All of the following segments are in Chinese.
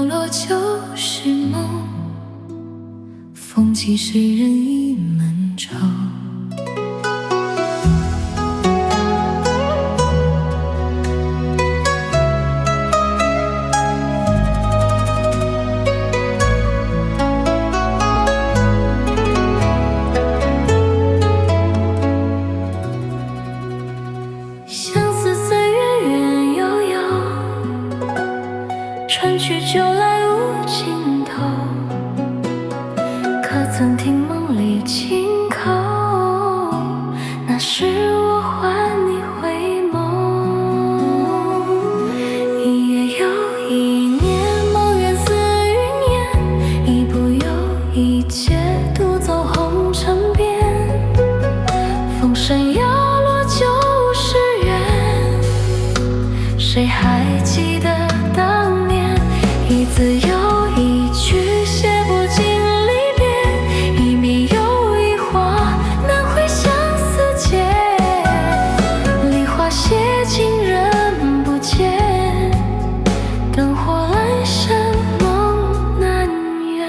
落就是梦，风起谁人倚门愁。相思岁月远悠悠，春去秋来无尽头。可曾听梦里轻叩，那是我唤你回眸。一月又一年，梦远似云烟，一步又一阶，独走红尘边。风声摇落就是缘，谁还记得当年？一字又一句，写不尽离别，一笔又一画，难绘相思结。梨花谢尽人不见，灯火阑珊梦难圆。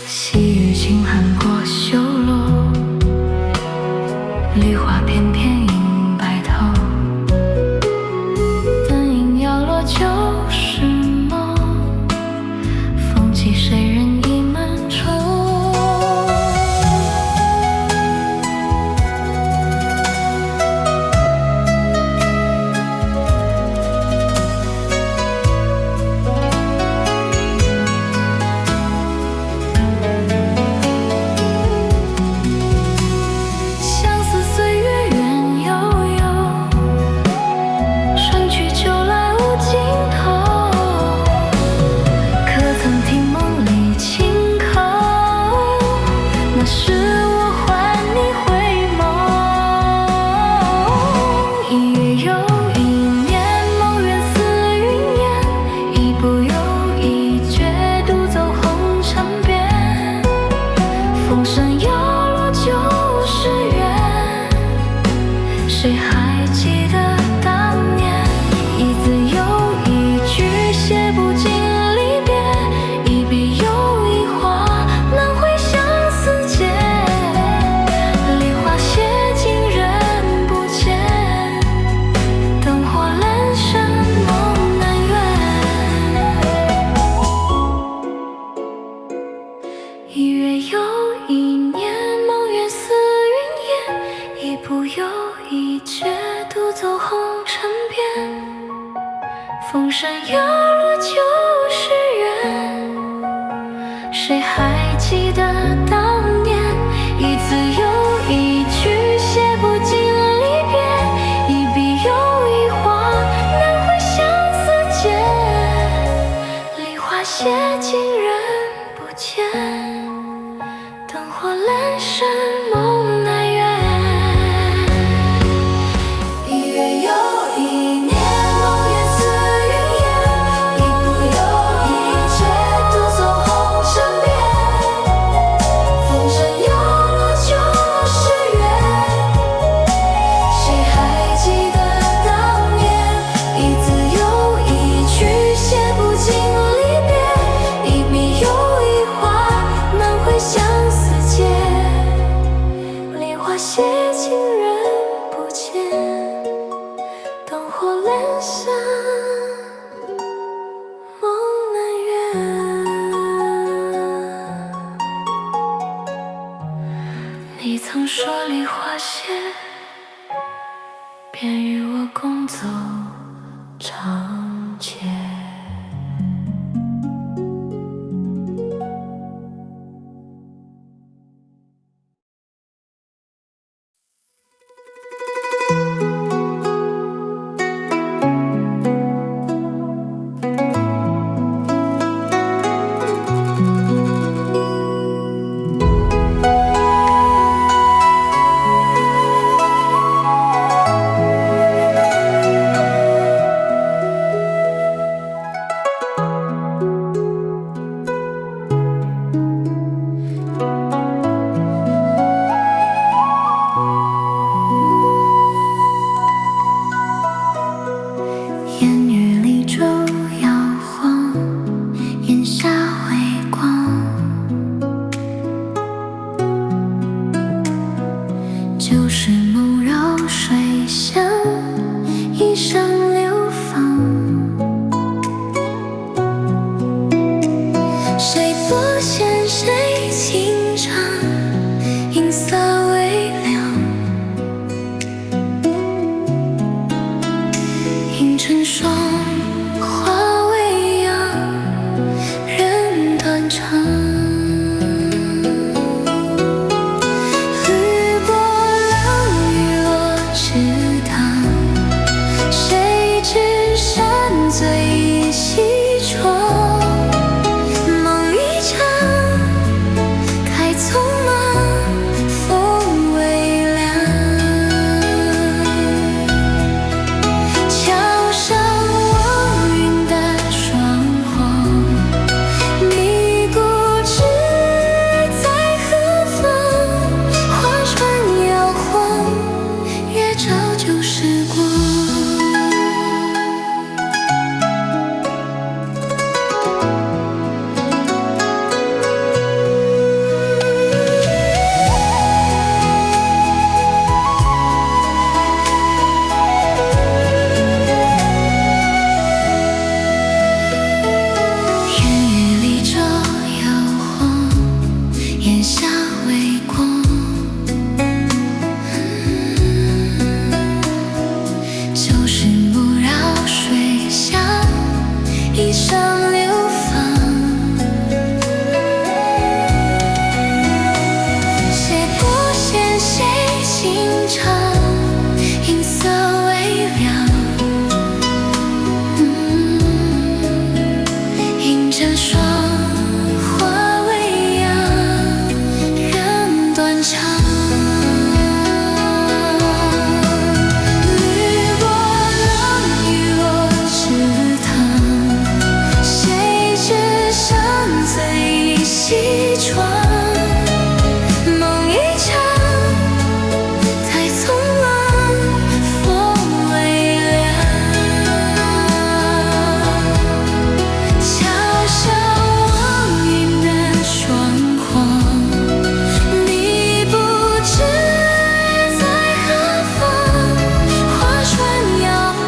细雨轻寒过修罗，梨花片片映白头。灯影摇落就是梦，风起谁人倚门愁。相思岁月远悠悠，春去秋来无尽头。可曾听梦里轻叩，那是我唤你回眸。一月又一年，梦远似云烟，一步又一阶，独走红尘边。风声摇落就是缘，谁还记得当年？一字又一句，写不尽离别，一笔又一画，难绘相思结。梨花谢尽人不见，灯火阑珊梦难圆。一月又一年，梦远似云烟，一步又一阶，独走红尘边。风声摇落就是缘，谁还记得当年？一字又一句，写不尽离别，一笔又一画，难绘相思结。梨花谢尽人不见，灯火阑珊梦难圆。一月又一年，梦远似云烟，一步又一阶，独走红尘边。风声摇落就是缘，谁还记得当年？一字又一句，写不尽离别，一笔又一画，难绘相思结。梨花谢尽人不见，灯火阑珊梦难圆。你曾说梨花谢，便与我共走长街。成霜化为阳，人断肠。绿波浪雨落池塘，谁知山醉西窗。梦一场，太匆忙，风微凉。桥上望云的霜黄，你固执在何方？花船摇晃，月照旧时光。月里照摇晃，檐下微光。旧时暮绕水乡，衣裳流芳。写过线谁轻唱？音色微凉。迎着霜化为阳，人断肠。绿波浪雨落池塘，谁知山醉西窗。梦一场，太匆忙，风微凉。桥上望云的霜黄，你不知在何方？花船摇晃，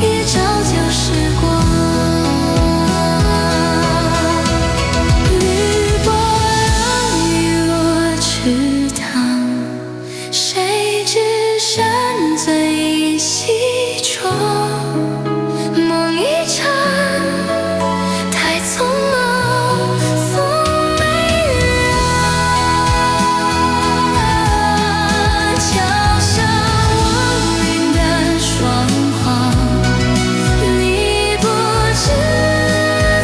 月照旧时光。绿波浪雨落池塘，谁知山醉西窗。梦一场，太匆忙，风微凉。桥上望云的霜黄，你不知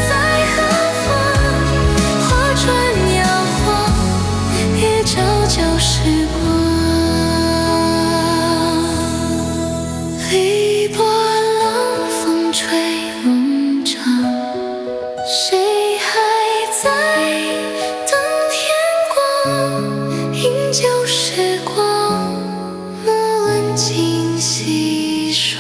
在何方？花船摇晃，月照旧时光。绿波浪，风吹笼帐，谁还在等天光？饮酒时光，莫问今夕霜。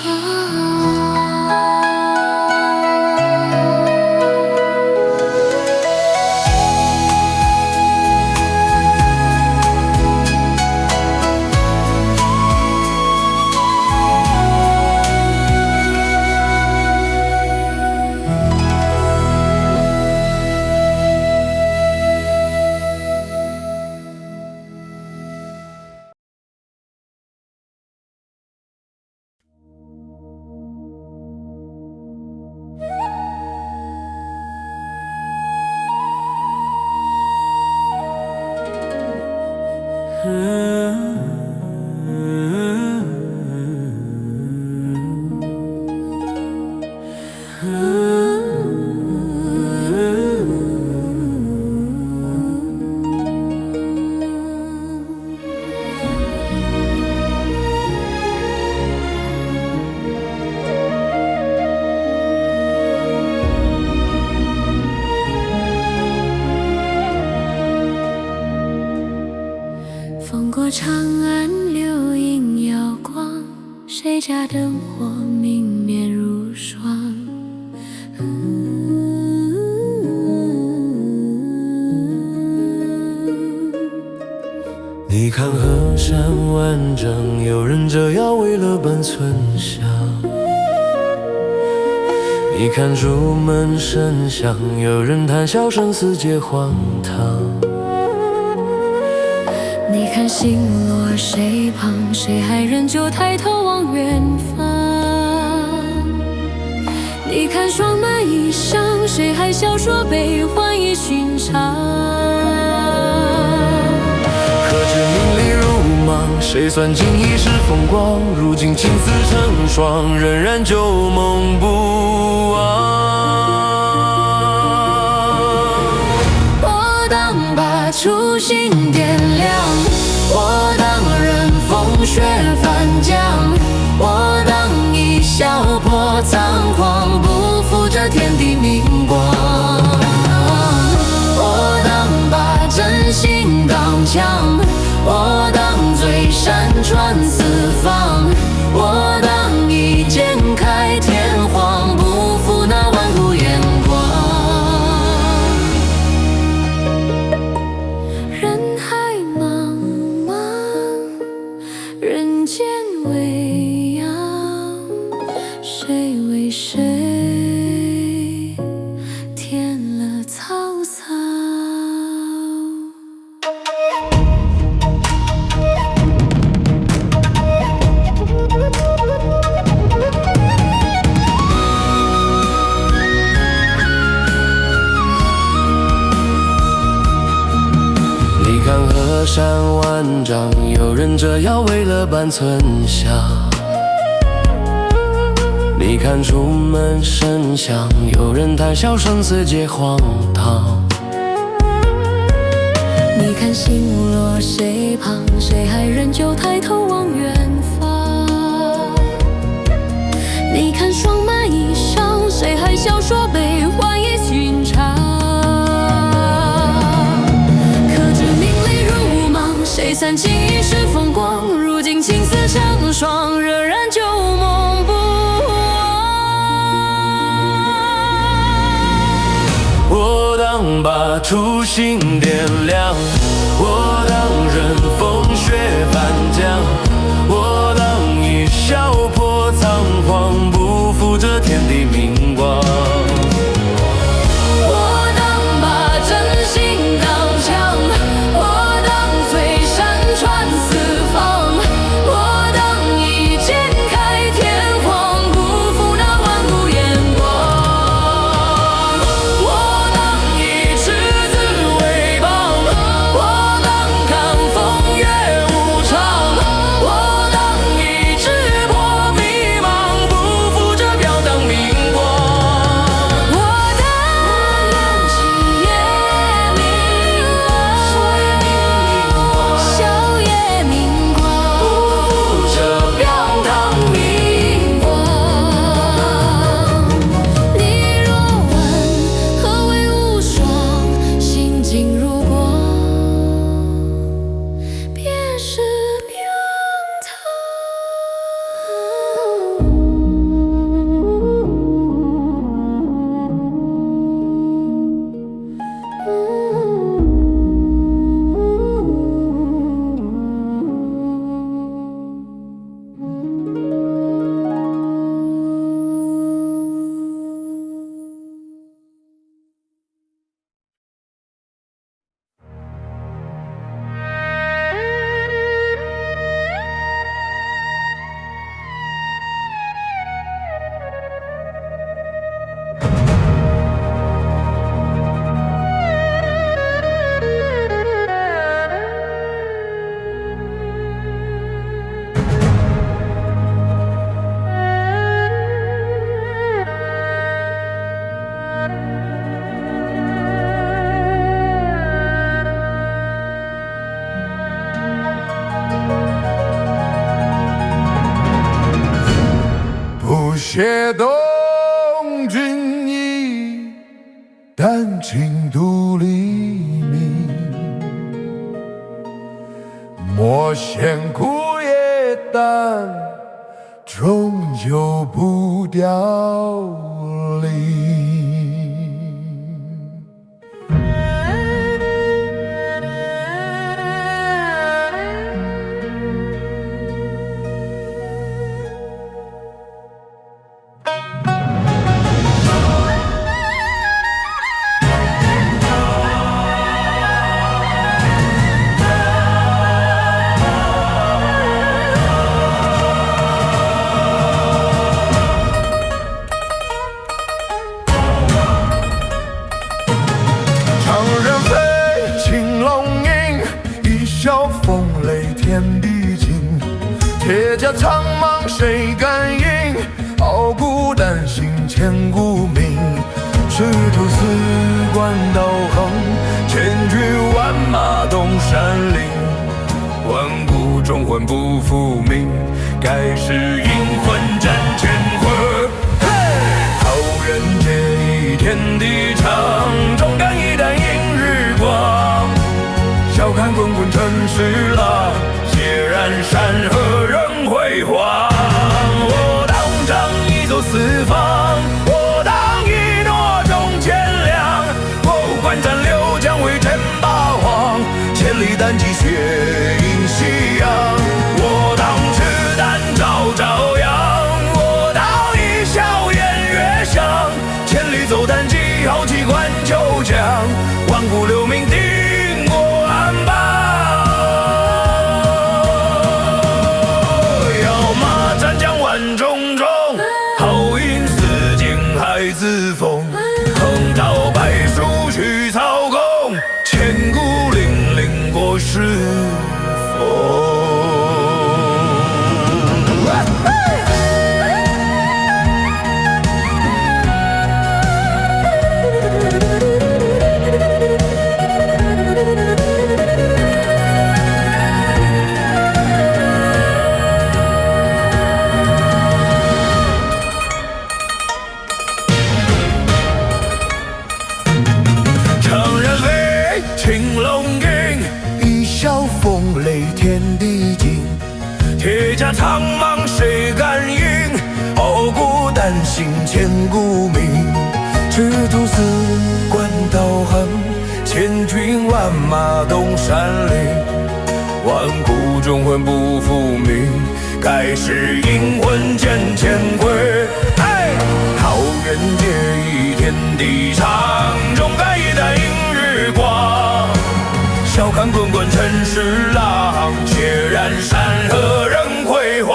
风过长安，流萤摇光，谁家灯火明灭如霜？你看河山万丈，有人折腰为了半寸香。你看朱门深巷，有人谈笑生死皆荒唐。你看星落谁旁，谁还仍旧抬头望远方？你看霜满衣裳，谁还笑说悲欢已寻常？可知名利如芒，谁算尽一世风光？如今情丝成双，仍然旧梦不忘。我当把初心点亮，我当任风雪翻江，我当一笑破苍狂，不负这天地明光。我当把真心当枪，我当醉山川四方，我当一剑开天荒，不负那万古眼光。人海茫茫，人间未央，谁为谁添了沧桑？你看河山万丈，有人折腰为了半寸香。你看出门深巷，有人谈笑生死皆荒唐。你看星落谁旁，谁还仍旧抬头望远方？你看霜满衣裳，谁还笑说悲欢已寻常？可知名利如芒，谁散尽一世风光？如今情丝成双，仍然旧梦不忘。我当把初心点亮，我当任风雪翻江，我当一笑破苍荒，不负这天地明光。我当把真心当枪，我当醉山川四方，我当一剑开天荒，不负那万古眼光。我当一赤子为帮，我当看风月无常，我当一纸破迷茫，不负这飘荡明光。我当起夜明光，笑夜明光，不负这飘荡明光。你若问何为无双，心静如光，便是名堂。不屑东君意，丹青独立命。莫嫌苦也淡，终究不凋零。茫谁敢应？傲骨丹心千古名。赤兔四关刀横，千军万马东山岭。万古忠魂不复命，盖世英魂战乾坤。桃源结义天地长，忠肝义胆映日光。笑看滚滚尘世浪，血染山河仍辉煌。我当仗义走四方，我当一诺忠贤良。我观战六将为称霸皇，千里单骑血映夕阳。我当赤胆照朝阳，我当一笑偃月翔。千里走单骑豪气冠九江，万古留名定我安邦。要马战将万众中，好饮四境海自封。横刀白术去曹公，千古凛凛过世风。常人飞，青龙吟，一笑风雷天地惊。铁甲苍茫谁敢应？傲骨丹心千古名。赤兔四关刀横，千军万马东山岭。万古忠魂不复命，盖世英魂见乾坤。桃源结义天地长，忠肝义胆映日光。笑看滚滚尘世浪，血染山河仍辉煌。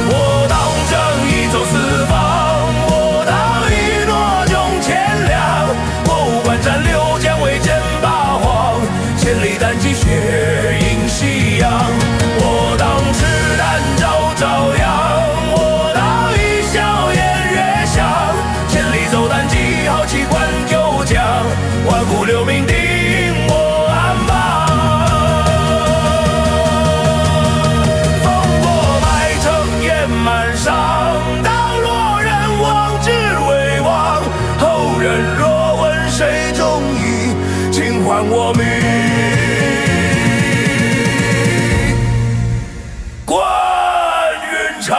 我当正义走四方，我当一诺忠贤良。我观战六将为称霸皇，千里单骑血映夕阳。我当赤胆照朝阳，我当一笑偃月翔。千里走单骑豪气冠九江，万古留名定我安邦。烽火埋城烟满上，当落人望之为王。后人若问谁忠义，请还我名关云长。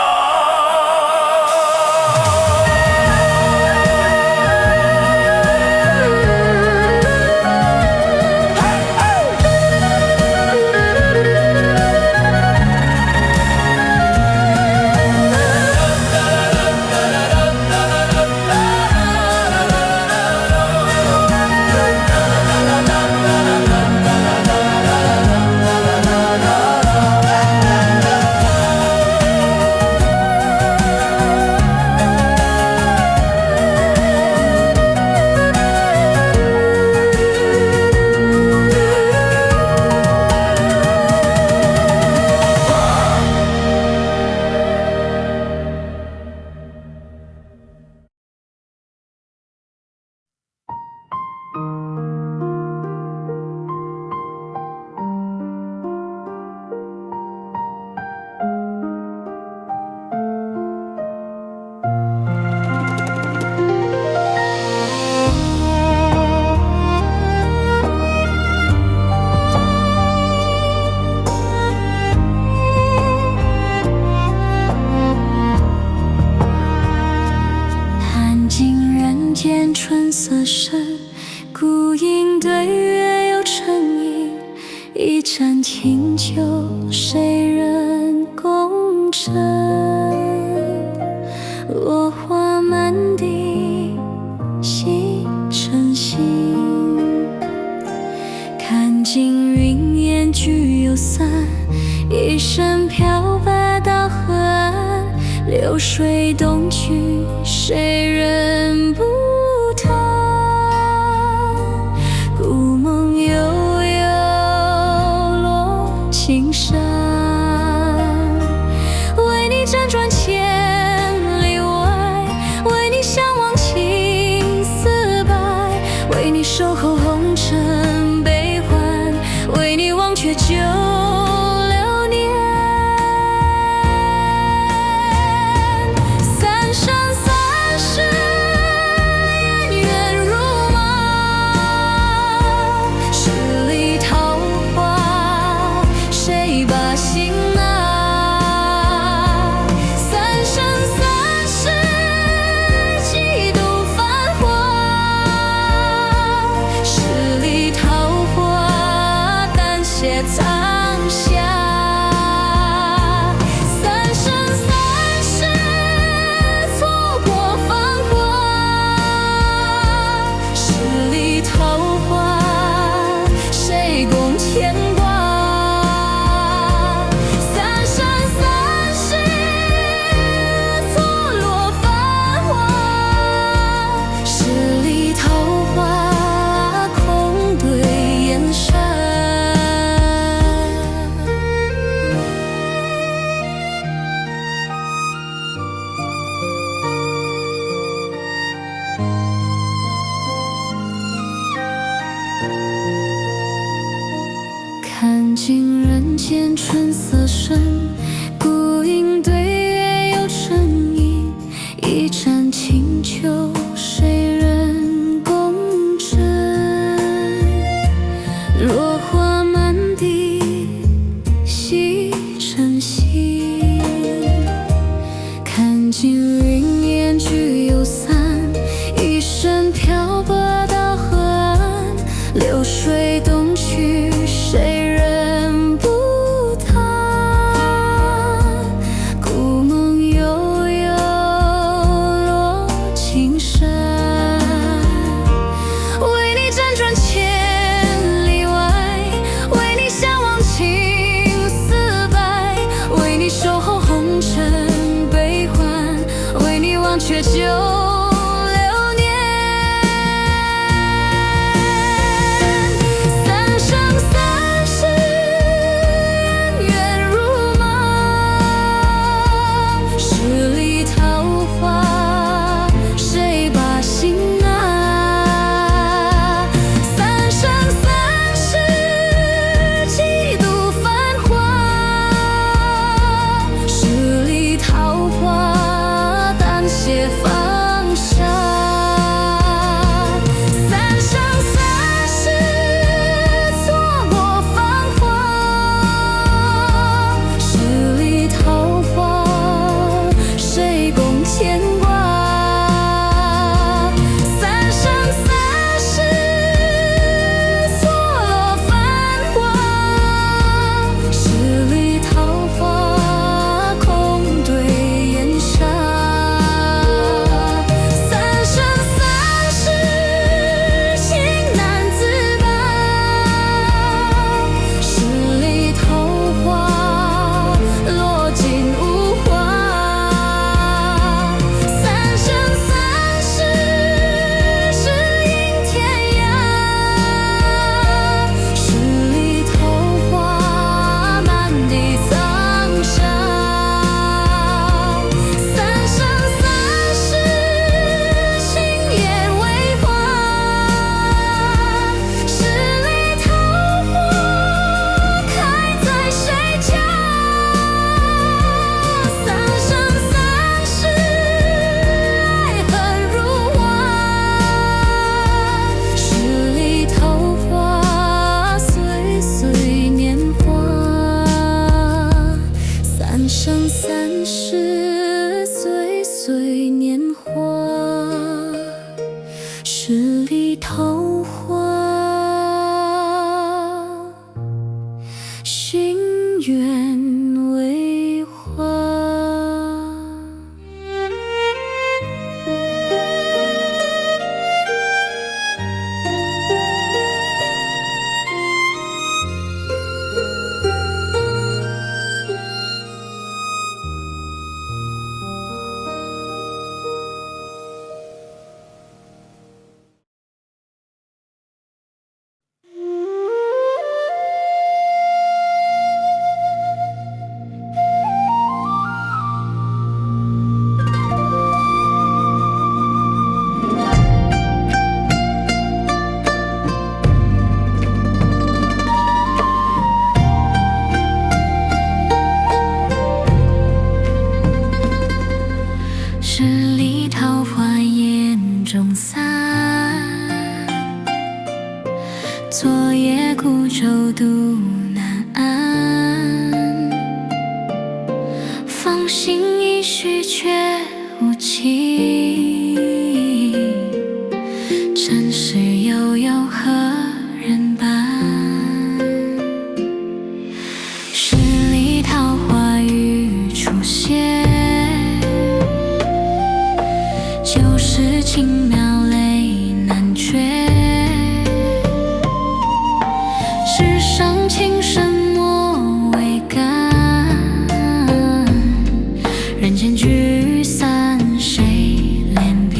春色深，孤影对月有沉吟。一盏清酒，谁人共斟？落花满地，细成行。看尽云烟聚又散，一身飘白到河岸。流水东去，谁人不叹？故梦悠悠，落尽青山，为你辗转千里外，为你向往青丝白，为你守候红尘悲欢，为你忘却旧流年。三生三世渊源如毛，十里桃花谁把心拿？三生三世几度繁华，十里桃花淡写苍霞。三生三世错过繁华，十里桃花谁共牵挂？三生三世错落繁华，十里桃花空对燕山。看尽人间春色深，孤影对月有沉吟。一盏清酒，谁人共斟？落花满地，细成心。看尽云烟聚又散，一生漂泊到河岸。流水东去，谁人不叹？故梦悠悠，落青山。为你辗转千里外，为你向往青丝白，为你守候红尘悲欢，为你忘却旧流年。三生三世渊源如毛，十里桃花谁把心拿？三生三世几度繁华，十里桃花淡写放下。三生三世错过繁华，十里桃花谁共牵挂？三生三世错落繁华，十里桃花空对燕山。三生三世情难自拔，十里桃花落尽无华。三生三世只应天涯，十里桃花满地苍沙。三生三世情也为花，十里桃花开在谁家？三生三世爱恨如画，十里桃花岁岁年华。三生三世岁岁年华，十里桃花心愿为花。芳心已许却无期，尘世悠悠何人伴？十里桃花雨初歇，旧时轻描泪难绝。世上情深莫为干，人间聚散谁怜别？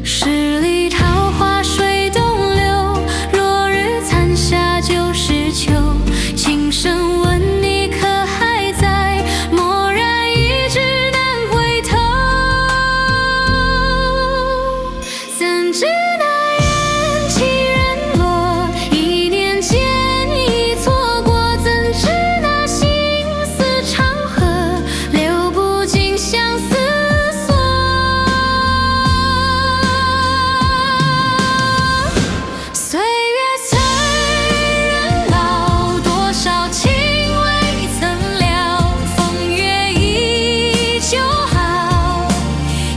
十里桃花水东流，落日残霞就是秋。轻声问你可还在？蓦然一指难回头。怎知那缘起缘落，一念间已错过。怎知那心思长河，流不尽相思锁。岁月催人老，多少情未曾了。风月依旧好，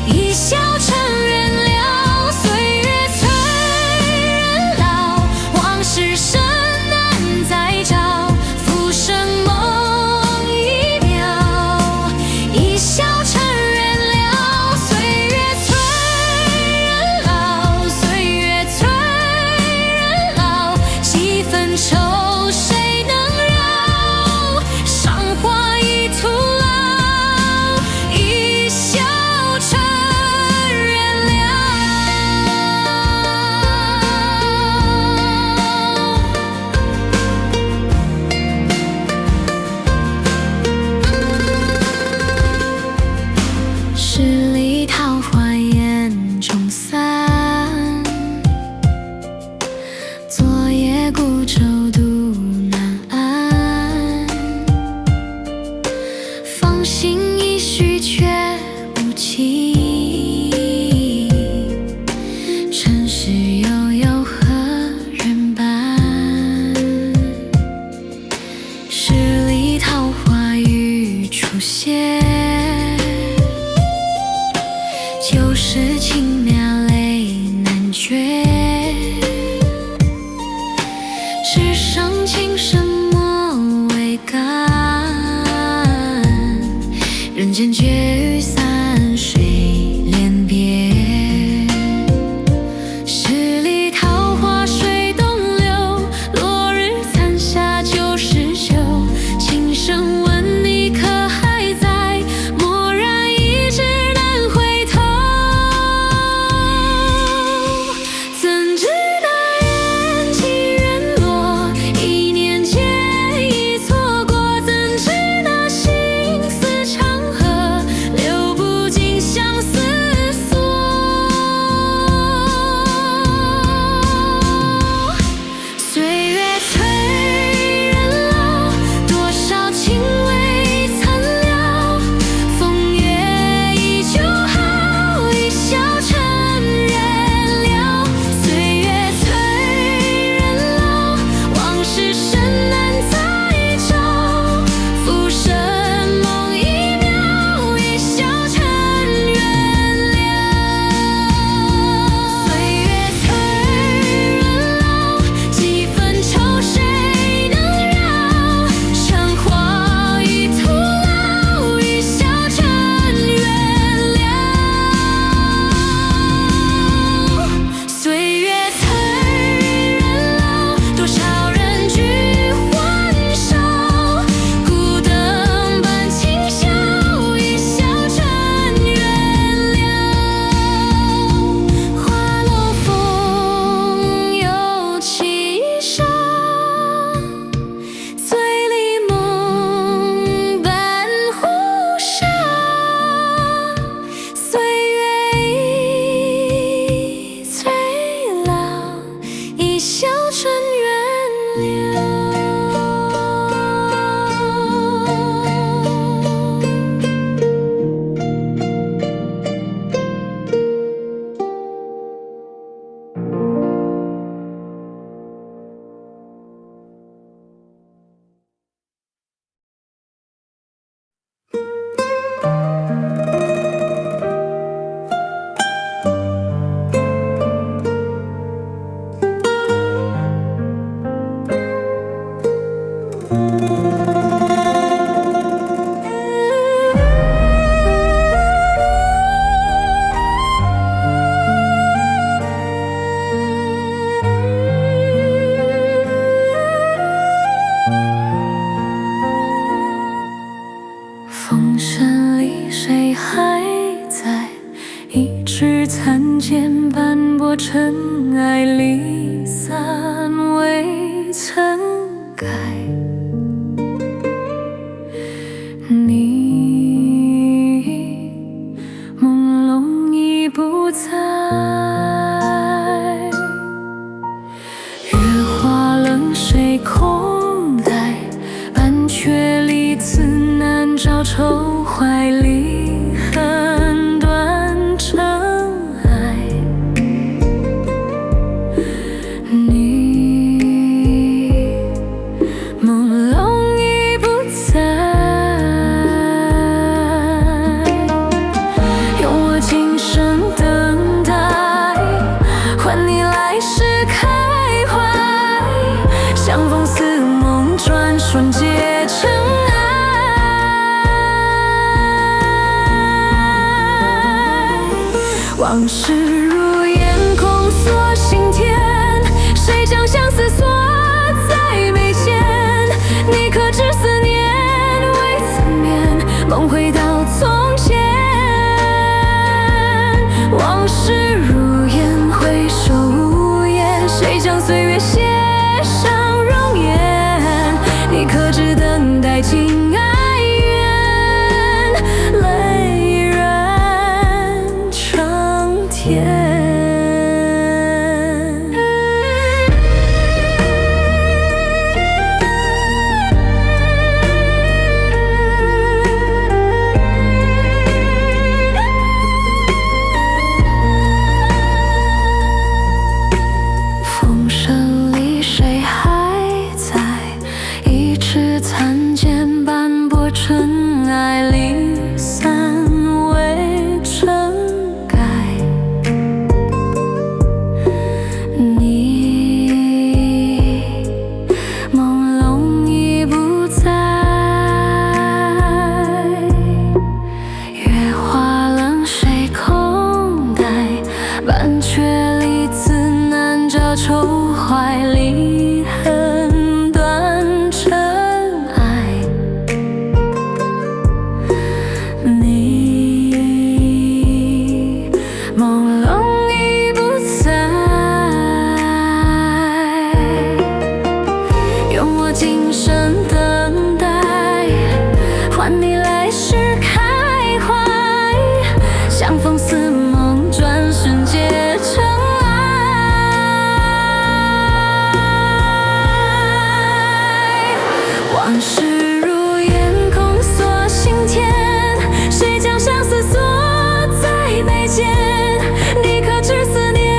一笑尘缘了。岁月催人老，往事深难再找。浮生梦一秒，一笑尘缘了。岁月催人老，岁月催人老。几分愁谁能扰？赏花一徒劳，一笑尘缘了。十里桃花眼中散，昨夜孤舟渡南岸。芳心已许却无期，尘世悠悠何人伴？十里桃花雨初歇，旧时轻描泪难绝。世上情深莫为干，人间聚散谁怜别？十里桃花水东流，落日残霞就是秋。轻声问你可还在？蓦然一指难回头。怎知那缘起缘落，一念间已错过。怎知那心思长河，风声里谁还在？一纸残笺斑驳尘埃里，散未曾改。你朦胧已不在，月华冷谁空待？半阙离字难找，愁怀里恨断尘埃。你朦胧已不在，用我今生等待，换你来世开怀。相逢似梦，转瞬皆尘埃。往事如烟，空锁心田，谁将相思锁在眉间？你可知思念未曾眠，梦回到从前。往事如烟，回首无言，谁将岁月写上容颜？你可知等待尽哀怨，泪染成天。风声里谁还在？一纸残笺斑驳尘埃里，散未曾改。你朦胧已不在，月华冷谁空待？半阙离字难找，愁怀里恨断尘埃。你朦胧已不在，用我今生等待，换你来世开怀。相逢似梦，转瞬皆尘埃。往事如烟，空锁心田，谁将相思锁在眉间？你可知思念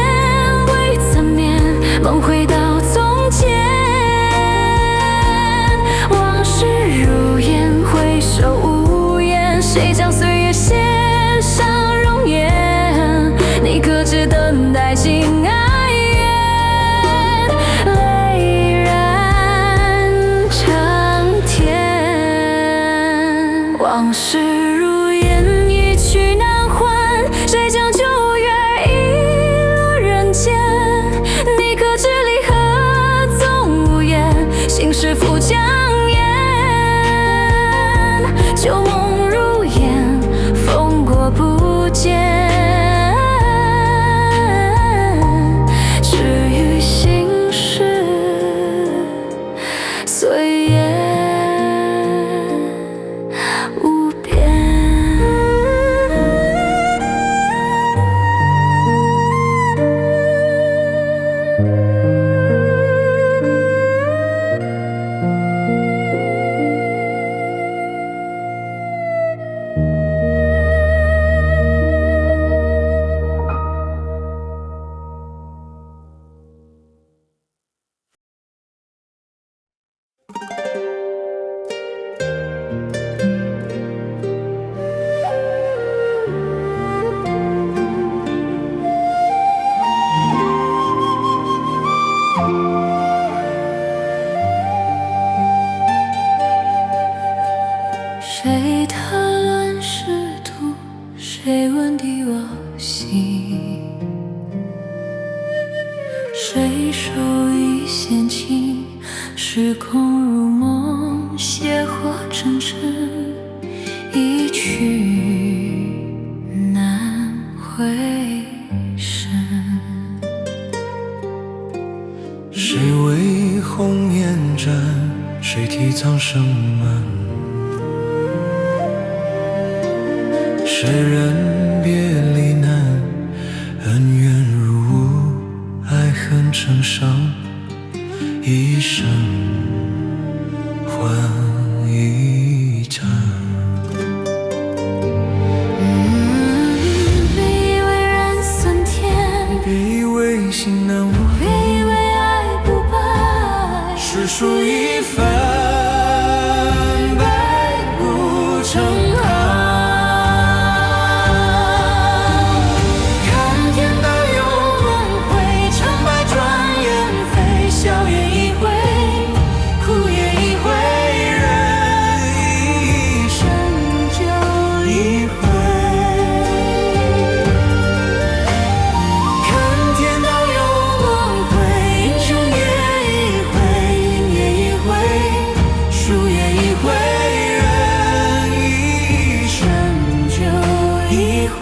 未曾眠，梦回到从前。往事如烟，回首无言，谁将岁月写上容颜？你可知等待尽哀怨，泪染成天。往事如烟，一去难还，谁将旧月遗落人间？你可知离合总无言，心事付江烟。旧梦如烟，风过不见。至于心事，随缘无边。血火成尘，一去难回身。谁为红颜斩？谁替苍生满？谁人别离难？恩怨如雾，爱恨成伤，一生换一场。别以为人算甜，别以为心难忘，别以为爱不败，世俗一番，百古成行。看天道有轮回，成败转眼飞，笑颜一回，哭也一回，人一生就一回。看天道有轮回，英雄也一回，运也一回，输也一回，人一生就一回。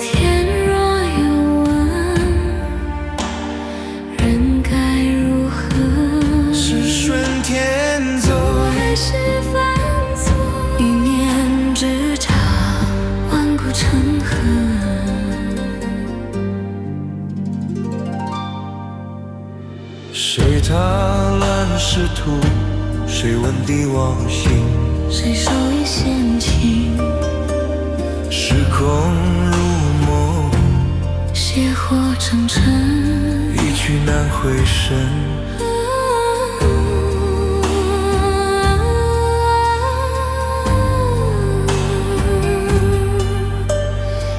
天若有问，人该如何？是顺天走，还是犯错？一念之差，万古成河。谁踏乱世途？谁闻帝王心？谁手一线情？时空如梦，血火成尘。一去难回身。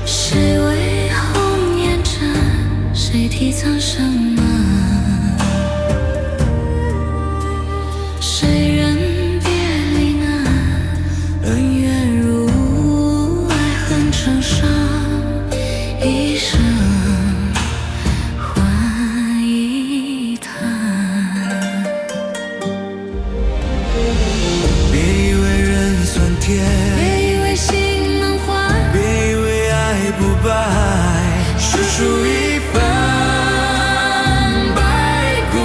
谁为红颜斩？谁替苍生满？谁人别离难？恩怨如雾，爱恨成伤，一生换一叹。别以为人算甜，别以为心能换，别以为爱不败，世俗一番，百古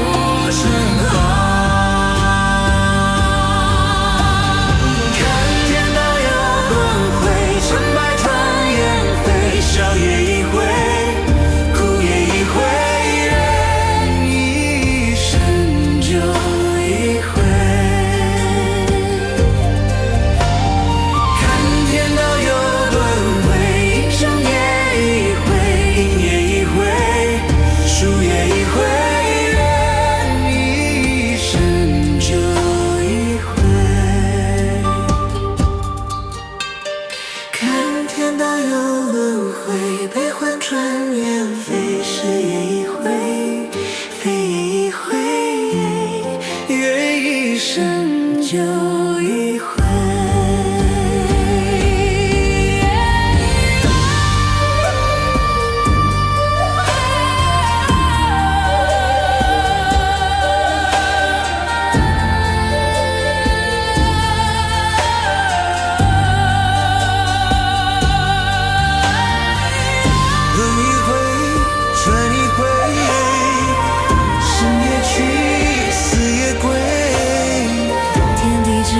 成行。看天道有轮回，成败转眼飞，笑也一回，哭也一回，人一生就一回。看天道有轮回，英雄也一回，赢也一回，输也一回，人一生就一回。看天道有轮回，悲欢转眼飞，是也一回，非也一回，愿一生就一回。轮一回，转一回，生也去，死也归。天地之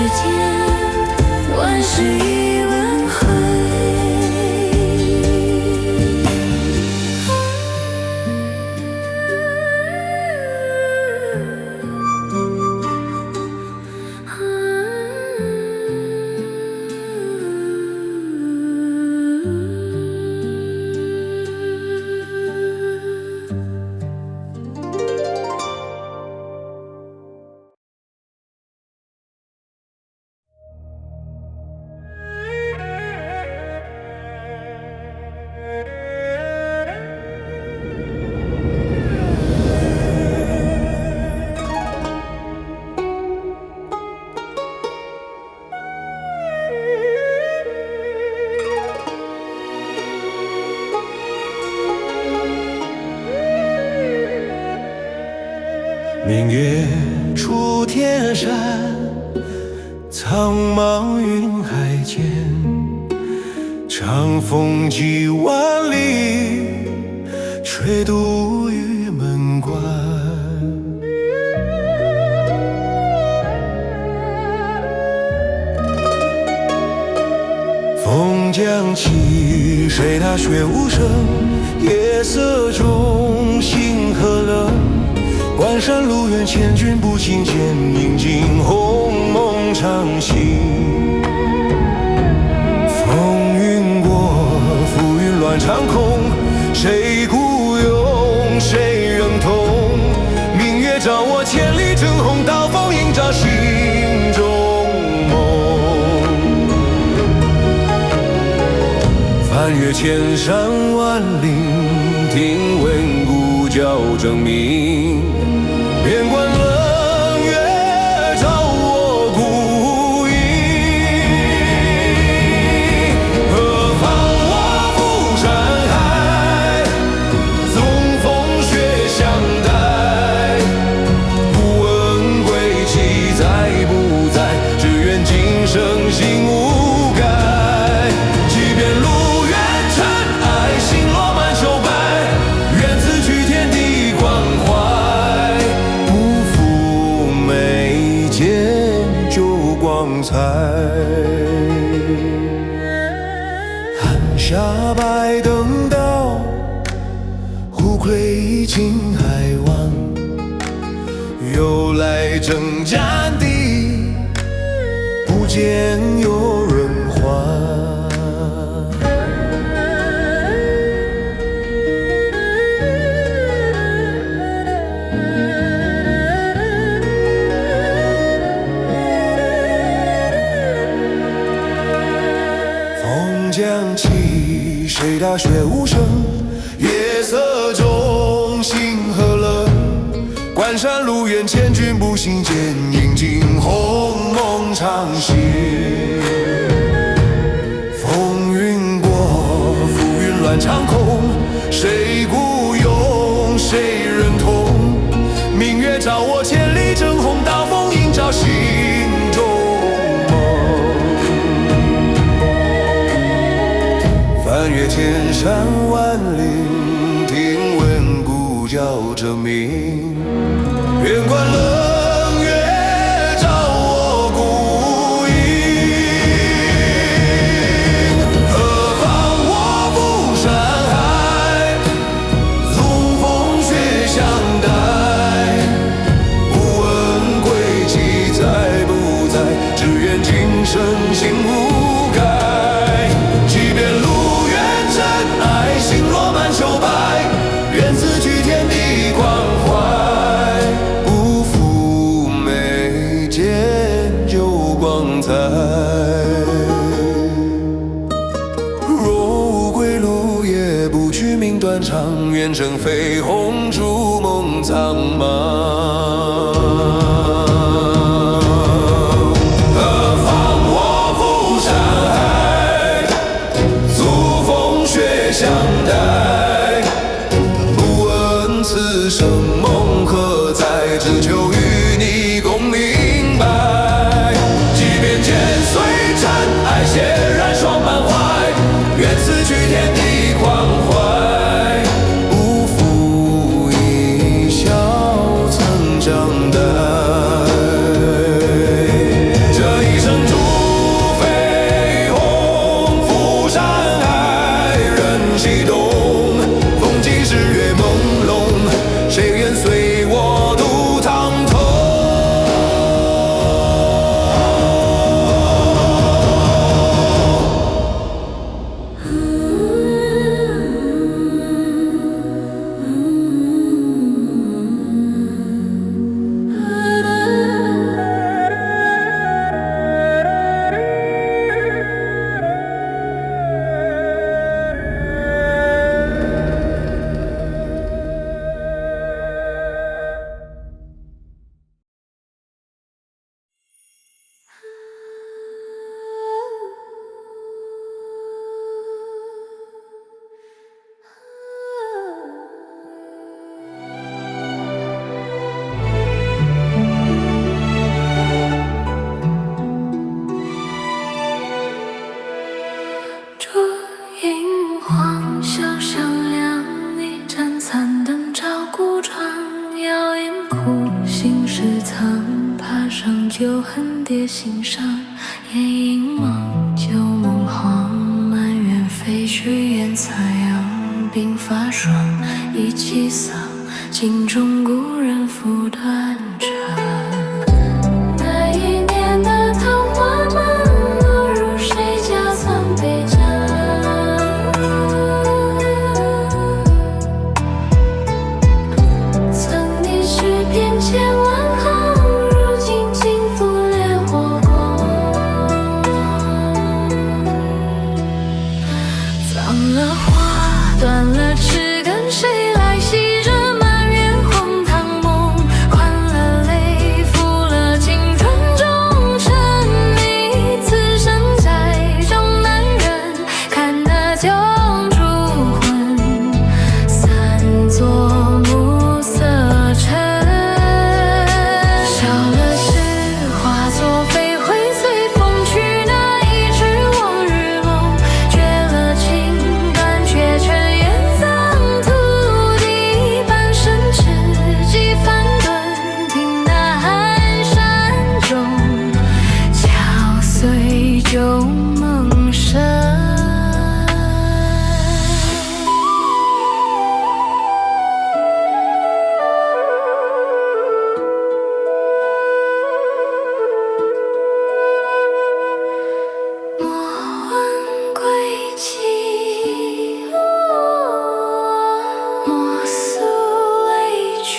明月出天山，苍茫云海间，长风几万里，吹渡玉门关。风将起，水踏雪无声，夜色中星河冷。关山路远，千军步行间，饮尽鸿蒙长行。风云过，浮云乱长空，谁孤勇，谁认同？明月照我千里征鸿，刀锋映照心中梦。翻越千山万岭，听闻古教争鸣。边关冷月照我孤影，何妨我赴山海，纵风雪相待。不问归期在不在，只愿今生心无改。即便路远尘埃，星落满秋白，愿此去天地关怀。光彩，寒霞白登道，忽窥青海湾。由来征战地，不见有人还。将起，谁踏雪无声？夜色中星河冷。关山路远，千军步行间，饮尽鸿蒙长行。风云过，浮云乱长空，谁孤勇，谁认同？明月照我千里征鸿，刀锋映照心中。翻越千山万岭，听闻古教争鸣。边关冷月照我孤影，何妨我赴山海，纵风雪相待。不问归期在不在，只愿今生心无改。即便路星落满秋白，愿此去天地关怀。不负眉间旧光彩。若无归路，也不去命断肠。愿乘飞鸿，逐梦苍茫。相待，不问此生梦何在，只求与你共明白。即便剑随尘埃，血染霜满怀，愿此去天地关怀。不负一笑曾苦，心事藏，爬上旧痕叠心上。夜莺忙，旧梦荒，满园飞絮燕残阳。鬓发霜，一起丧，镜中故人复断肠。那一年的桃花满，落入谁家残杯盏？曾你诗篇千万行，如今尽付烈火光。葬了花，断了枝根，谁来洗这满园荒唐梦？换了泪，负了青春中沉迷。此生在中难忍，看得旧烛昏，散作暮色沉。笑了时，化作飞灰，随风去。那一纸往日梦，绝了情，断却尘缘葬土地。半生痴骑翻顿，听那寒山中，敲碎旧梦声。莫问归期，莫诉离去。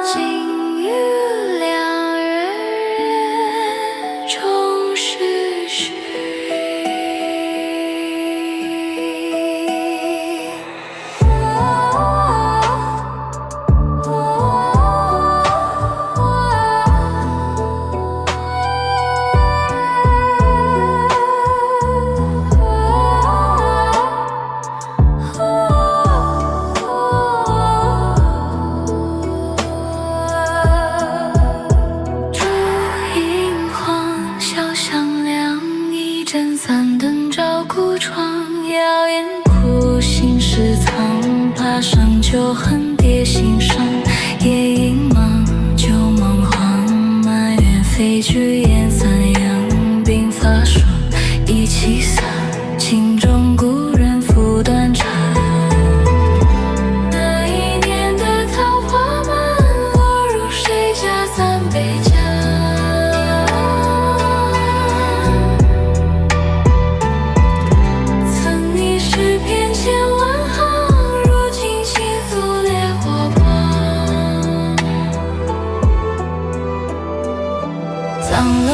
今与两人重世事。烛影晃，小巷亮，一盏残灯照孤窗。谣言苦，心事藏，爬上旧痕叠心上。夜莺忙，旧梦荒，满园飞絮燕残阳。鬓发霜，一起丧，镜中故人复断肠。那一年的桃花满，落入谁家残杯盏？曾你诗篇千万行，如今倾诉烈火光。葬了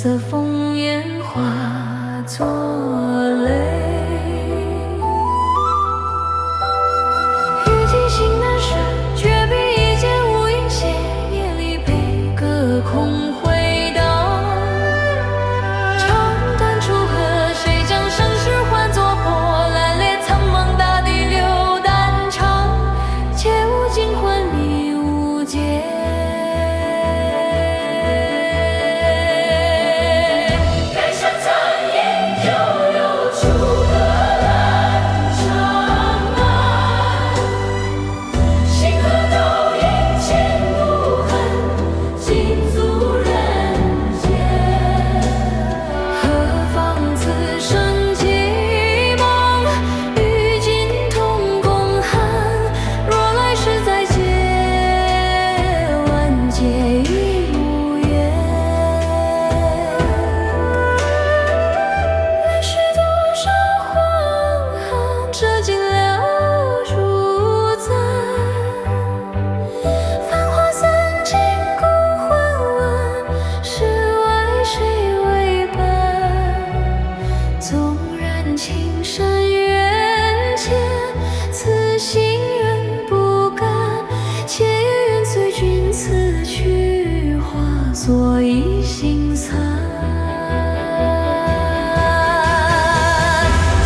色烽烟化作泪。遇见心难舍，绝比一见无影歇。夜里悲歌空回荡，长弹楚河，谁将盛世换作破烂裂？苍茫大地流丹肠，且无尽欢迷无解。所以心残，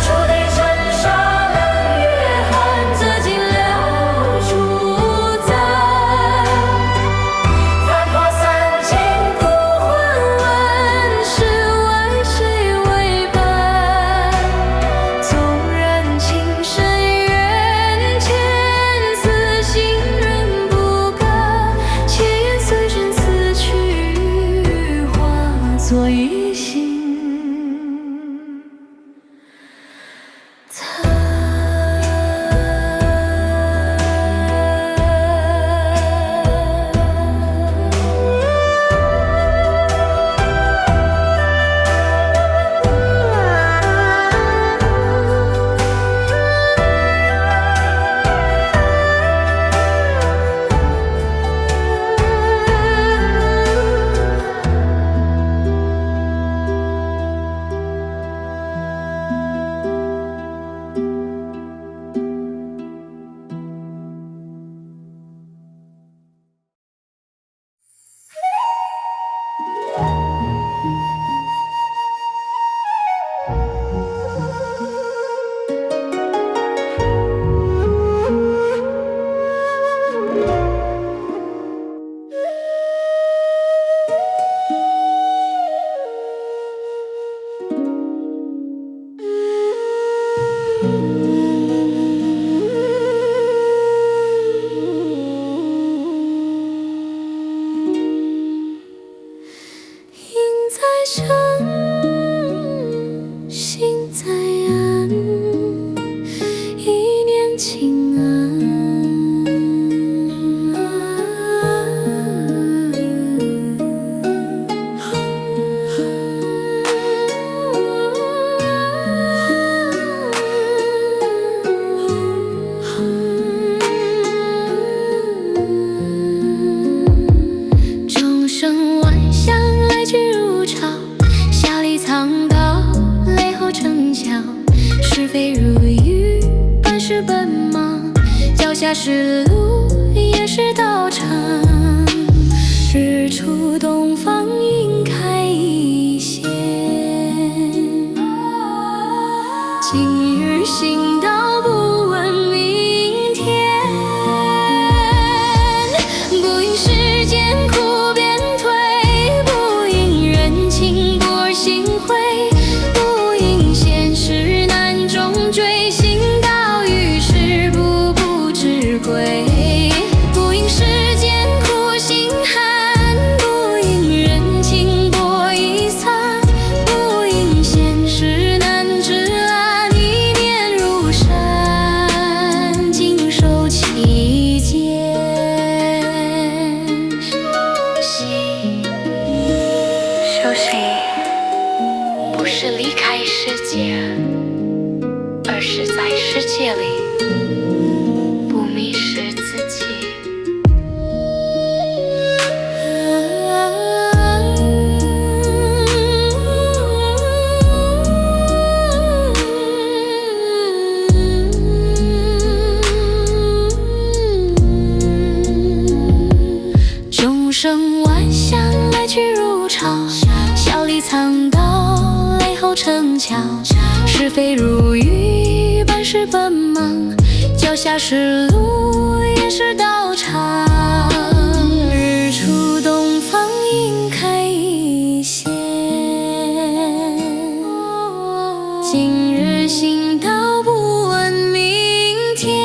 注定尘沙冷月寒，择尽留主宰。繁华散尽孤魂问，世外谁为伴？纵然情深缘浅，此心仍不甘，且愿随君此去。所以心残。心在暗，一念情安。钟声晚响，来去如潮。笑里藏刀，泪后成桥。是非如雨，本是奔忙。脚下是路，也是道场。日出东方，云开一线。今日行道，不问明天。不因世间苦便退，不因人情薄而心灰，不因现实难终追，行道于世步步知归。不因世间苦心寒，不因人情薄已残，不因现实难知安，一念如山，尽收其间。修行不是离开世界，而是在世界里不迷失自己。正巧，是非如玉，半是奔忙，脚下是路，也是道场。日出东方，云开一线，今日行道，不问明天。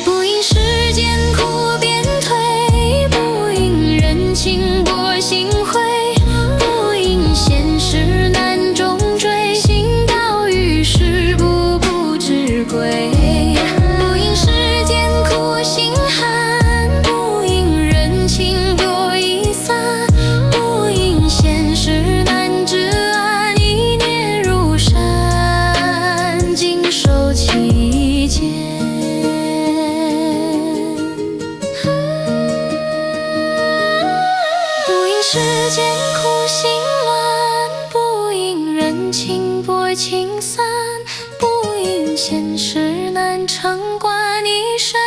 不因世间苦便退，不因人情薄心灰，不因现实难终追，行道于世，步步之归。不因世间苦心寒，不因人情多易散，不因现实难知安，一念入山，尽收其间。不因世间苦心乱，不因人情薄情散，不因现实难承管一生。